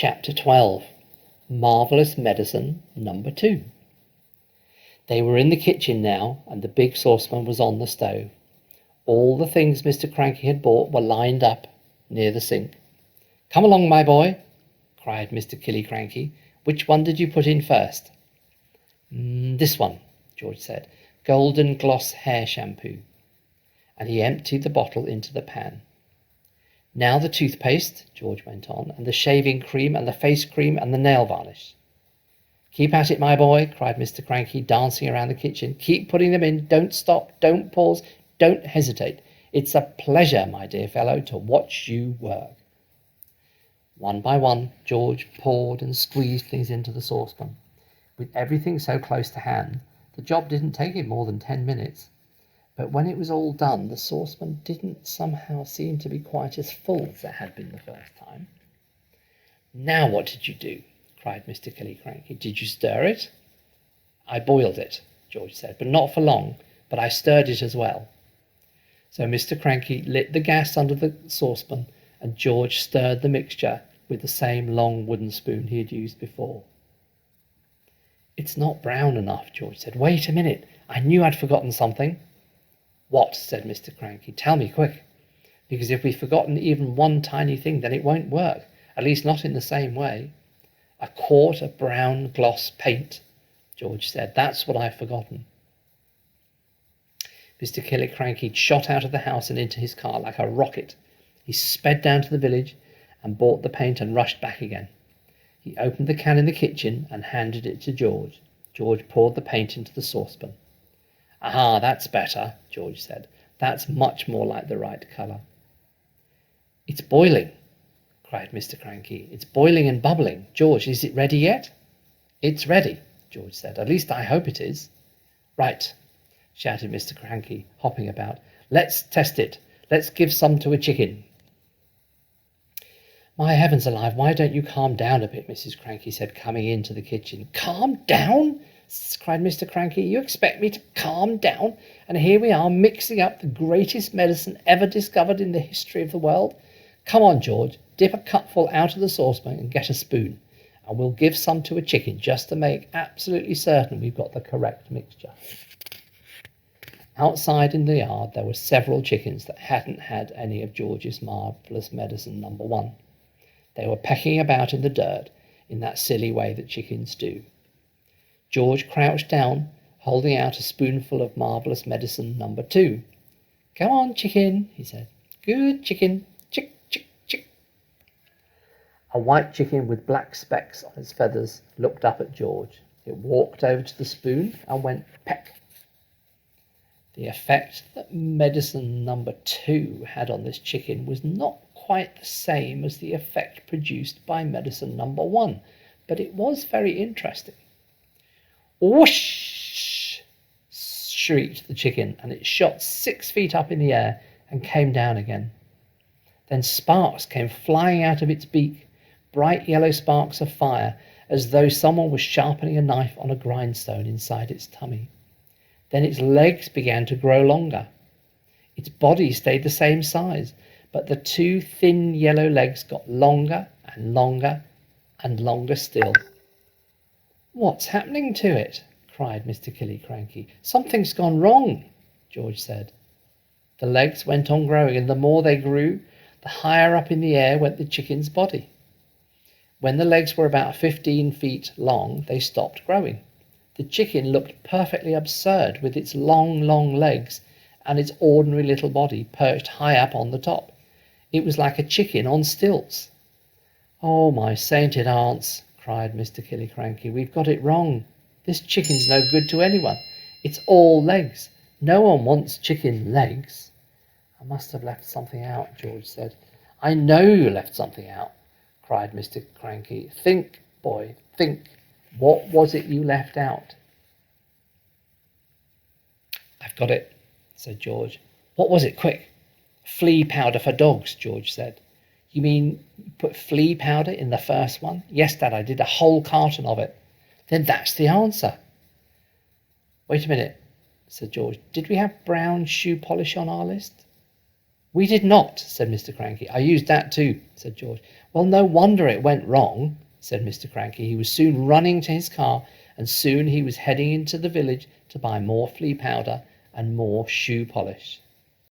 Chapter 12. Marvellous Medicine Number 2. They were in the kitchen now, and the big saucepan was on the stove. All the things Mr. Cranky had bought were lined up near the sink. "Come along, my boy," cried Mr. Cranky. "Which one did you put in first?" This one," George said. "Golden Gloss Hair Shampoo." And he emptied the bottle into the pan. "Now the toothpaste," George went on, "and the shaving cream, and the face cream, and the nail varnish." "Keep at it, my boy," cried Mr. Cranky, dancing around the kitchen. "Keep putting them in. Don't stop. Don't pause. Don't hesitate. It's a pleasure, my dear fellow, to watch you work." One by one, George poured and squeezed things into the saucepan. With everything so close to hand, the job didn't take him more than 10 minutes. But when it was all done, the saucepan didn't somehow seem to be quite as full as it had been the first time. "Now what did you do?" cried Mr. Cranky. "Did you stir it?" "I boiled it," George said, "but not for long, but I stirred it as well." So Mr. Cranky lit the gas under the saucepan, and George stirred the mixture with the same long wooden spoon he had used before. "It's not brown enough," George said. "Wait a minute, I knew I'd forgotten something." "What?" said Mr. Cranky. "Tell me quick, because if we've forgotten even one tiny thing, then it won't work, at least not in the same way." "A quart of brown gloss paint," George said. "That's what I've forgotten." Mr. Cranky shot out of the house and into his car like a rocket. He sped down to the village and bought the paint and rushed back again. He opened the can in the kitchen and handed it to George. George poured the paint into the saucepan. "Aha, that's better," George said. "That's much more like the right colour." "It's boiling," cried Mr. Cranky. "It's boiling and bubbling. George, is it ready yet?" "It's ready," George said. "At least I hope it is." "Right," shouted Mr. Cranky, hopping about. "Let's test it. Let's give some to a chicken." "My heavens alive, why don't you calm down a bit?" Mrs. Cranky said, coming into the kitchen. "Calm down?" cried Mr. Cranky. "You expect me to calm down? And here we are mixing up the greatest medicine ever discovered in the history of the world. Come on, George, dip a cupful out of the saucepan and get a spoon, and we'll give some to a chicken just to make absolutely certain we've got the correct mixture." Outside in the yard there were several chickens that hadn't had any of George's marvellous medicine number 1. They were pecking about in the dirt in that silly way that chickens do. George crouched down, holding out a spoonful of marvellous medicine number 2. "Come on, chicken," he said. "Good chicken. Chick, chick, chick." A white chicken with black specks on its feathers looked up at George. It walked over to the spoon and went peck. The effect that medicine number 2 had on this chicken was not quite the same as the effect produced by medicine number 1, but it was very interesting. "Whoosh!" shrieked the chicken, and it shot 6 feet up in the air and came down again. Then sparks came flying out of its beak, bright yellow sparks of fire, as though someone was sharpening a knife on a grindstone inside its tummy. Then its legs began to grow longer. Its body stayed the same size, but the 2 thin yellow legs got longer and longer and longer still. "What's happening to it?" cried Mr. Cranky. "Something's gone wrong," George said. The legs went on growing, and the more they grew, the higher up in the air went the chicken's body. When the legs were about 15 feet long, they stopped growing. The chicken looked perfectly absurd with its long, long legs and its ordinary little body perched high up on the top. It was like a chicken on stilts. "Oh, my sainted aunts," cried Mr. Cranky. "We've got it wrong. This chicken's no good to anyone. It's all legs. No one wants chicken legs." "I must have left something out," George said. "I know you left something out," cried Mr. Cranky. "Think, boy, think. What was it you left out?" "I've got it," said George. "What was it? Quick." "Flea powder for dogs," George said. "You mean you put flea powder in the first one?" "Yes, Dad, I did a whole carton of it." "Then that's the answer." "Wait a minute," said George. "Did we have brown shoe polish on our list?" We did not, said Mr. Cranky. I used that too, said George. Well, no wonder it went wrong, said Mr. Cranky. He was soon running to his car, and soon he was heading into the village to buy more flea powder and more shoe polish.